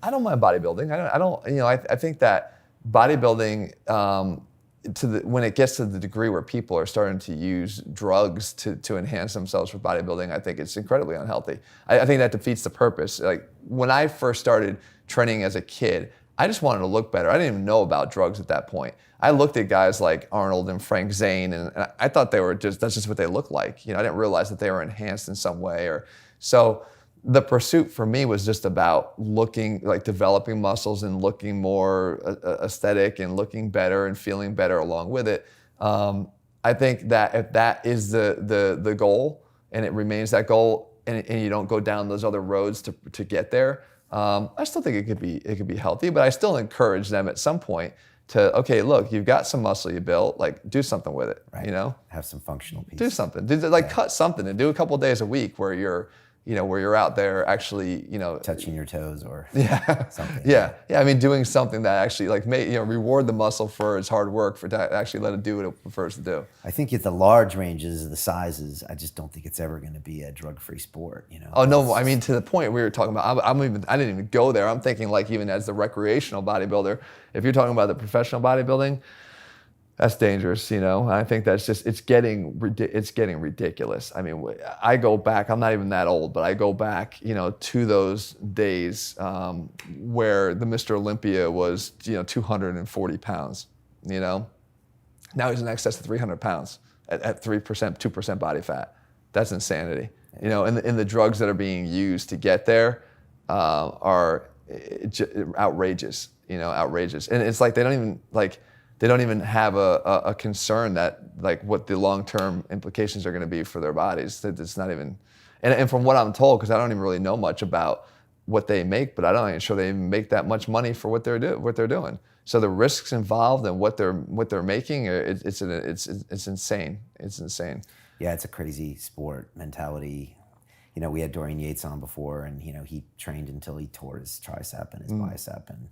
I don't mind bodybuilding. I don't. You know, I think that bodybuilding, when it gets to the degree where people are starting to use drugs to enhance themselves for bodybuilding, I think it's incredibly unhealthy. I think that defeats the purpose. Like when I first started training as a kid, I just wanted to look better. I didn't even know about drugs at that point. I looked at guys like Arnold and Frank Zane, and I thought that's just what they looked like. You know, I didn't realize that they were enhanced in some way. So the pursuit for me was just about looking, like developing muscles and looking more aesthetic and looking better and feeling better along with it. I think that if that is the goal and it remains that goal, and you don't go down those other roads to get there, I still think it could be healthy, but I still encourage them at some point to, okay, look, you've got some muscle you built, like do something with it, right. You know? Have some functional pieces. Do something, cut something and do a couple of days a week where you're out there actually, touching your toes or something. Yeah. I mean, doing something that actually reward the muscle for its hard work to actually let it do what it prefers to do. I think at the large ranges, the sizes, I just don't think it's ever going to be a drug-free sport. Oh no, I mean to the point we were talking about. I didn't even go there. I'm thinking like even as the recreational bodybuilder, if you're talking about the professional bodybuilding, that's dangerous, I think that's just, it's getting ridiculous. I mean, I go back, I'm not even that old, but I go back, to those days where the Mr. Olympia was, 240 pounds, Now he's in excess of 300 pounds at 3%, 2% body fat. That's insanity. And the drugs that are being used to get there are outrageous, outrageous. And it's like they don't even have a concern that what the long-term implications are going to be for their bodies. It's not even, and from what I'm told, because I don't even really know much about what they make, but I'm not even sure they even make that much money for what they're doing. So the risks involved and what they're making, it's insane. It's insane. Yeah, it's a crazy sport mentality. We had Dorian Yates on before, and he trained until he tore his tricep and his bicep, and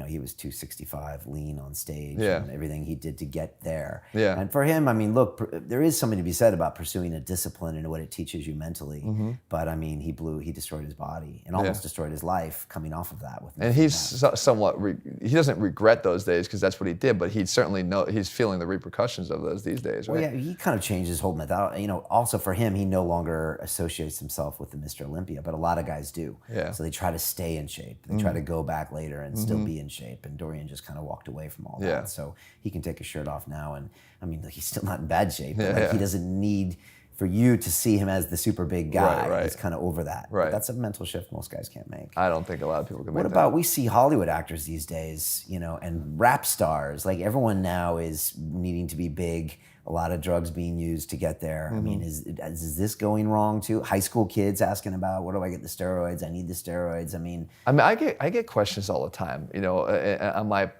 he was 265 lean on stage, and everything he did to get there. Yeah. And for him, I mean, look, there is something to be said about pursuing a discipline and what it teaches you mentally. Mm-hmm. But I mean, he destroyed his body and almost destroyed his life coming off of that. And he's somewhat, he doesn't regret those days because that's what he did, but he's feeling the repercussions of those these days, right? Well, yeah, he kind of changed his whole mentality. Also for him, he no longer associates himself with the Mr. Olympia, but a lot of guys do. Yeah. So they try to stay in shape. They try to go back later and still be in shape. And Dorian just kind of walked away from all that. So he can take his shirt off now. And I mean, he's still not in bad shape. But he doesn't need for you to see him as the super big guy. Right. He's kind of over that. Right. But that's a mental shift most guys can't make. I don't think a lot of people can make that. What about, we see Hollywood actors these days, and rap stars. Like everyone now is needing to be big. A lot of drugs being used to get there. I mean, is this going wrong too? High school kids asking about, where do I get the steroids? I need the steroids. I mean, I get questions all the time, on my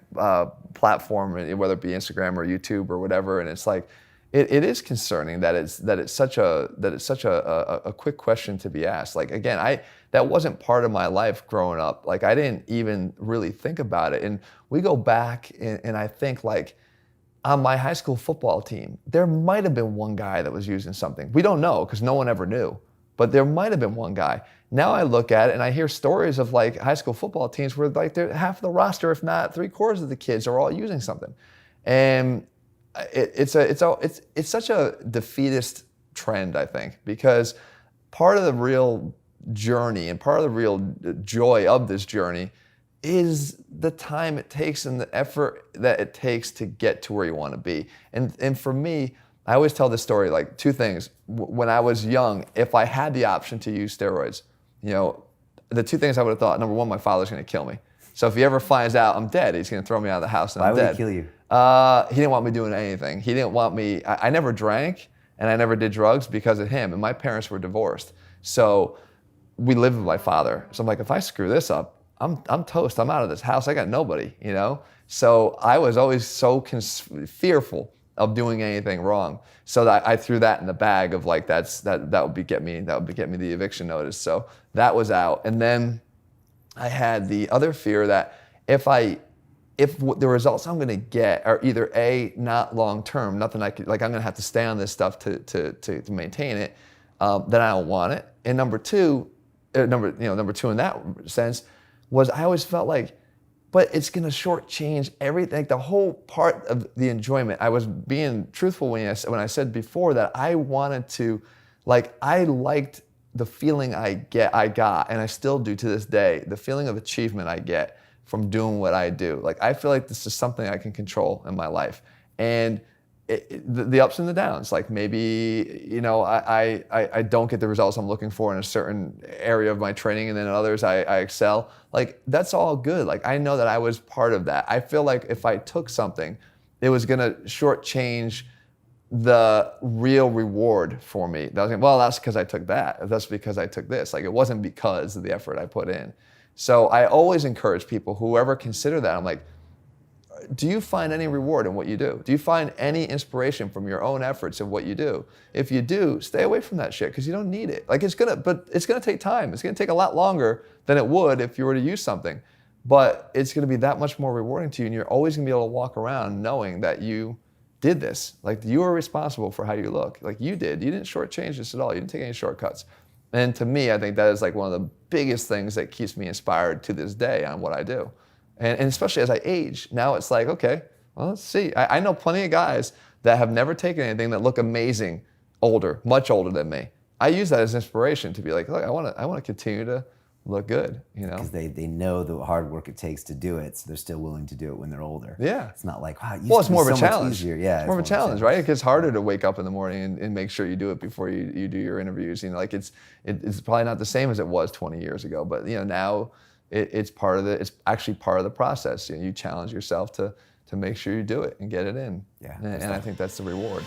platform, whether it be Instagram or YouTube or whatever, and it's like, it is concerning that it's such a quick question to be asked. Like again, that wasn't part of my life growing up. Like I didn't even really think about it, and we go back and I think like, on my high school football team, there might have been one guy that was using something. We don't know because no one ever knew, but there might have been one guy. Now I look at it and I hear stories of like high school football teams where like half of the roster, if not 3/4 of the kids, are all using something, and it's such a defeatist trend, I think, because part of the real journey and part of the real joy of this journey is the time it takes and the effort that it takes to get to where you want to be. And for me, I always tell this story, like two things. When I was young, if I had the option to use steroids, the two things I would have thought, number one, my father's going to kill me. So if he ever finds out I'm dead, he's going to throw me out of the house and I'm dead. Why would he kill you? He didn't want me doing anything. He didn't want me, I never drank and I never did drugs because of him. And my parents were divorced. So we lived with my father. So I'm like, if I screw this up, I'm toast. I'm out of this house. I got nobody, So I was always so fearful of doing anything wrong. So that I threw that in the bag of like that would get me the eviction notice. So that was out. And then I had the other fear that if the results I'm going to get are either A, not long term, nothing I could, like I'm going to have to stay on this stuff to maintain it, then I don't want it. And number two in that sense, was I always felt like, but it's gonna shortchange everything, like the whole part of the enjoyment. I was being truthful when I said before that I wanted to, like, I liked the feeling I got, and I still do to this day, the feeling of achievement I get from doing what I do. Like, I feel like this is something I can control in my life. And the ups and the downs, like maybe, you know, I don't get the results I'm looking for in a certain area of my training, and then in others I excel. Like, that's all good. Like, I know that I was part of that. I feel like if I took something, it was gonna shortchange the real reward for me. That was like, well, that's because I took that. That's because I took this. Like, it wasn't because of the effort I put in. So I always encourage people, whoever consider that, I'm like, do you find any reward in what you do? Do you find any inspiration from your own efforts in what you do? If you do, stay away from that shit, because you don't need it. Like, but it's gonna take time. It's gonna take a lot longer than it would if you were to use something. But it's gonna be that much more rewarding to you, and you're always gonna be able to walk around knowing that you did this. Like, you are responsible for how you look. Like, you did. You didn't shortchange this at all. You didn't take any shortcuts. And to me, I think that is like one of the biggest things that keeps me inspired to this day on what I do. And especially as I age, now it's like, okay, well, let's see. I know plenty of guys that have never taken anything that look amazing, older, much older than me. I use that as inspiration to be like, look, I want to continue to look good, you know? Because they know the hard work it takes to do it, so they're still willing to do it when they're older. Yeah. It's not like, wow, it's more of a challenge. Yeah, it's more of a challenge, right? It gets harder to wake up in the morning and make sure you do it before you do your interviews. You know, like it's probably not the same as it was 20 years ago, but you know, now it's actually part of the process. You know, you challenge yourself to make sure you do it and get it in. Yeah. And I think that's the reward.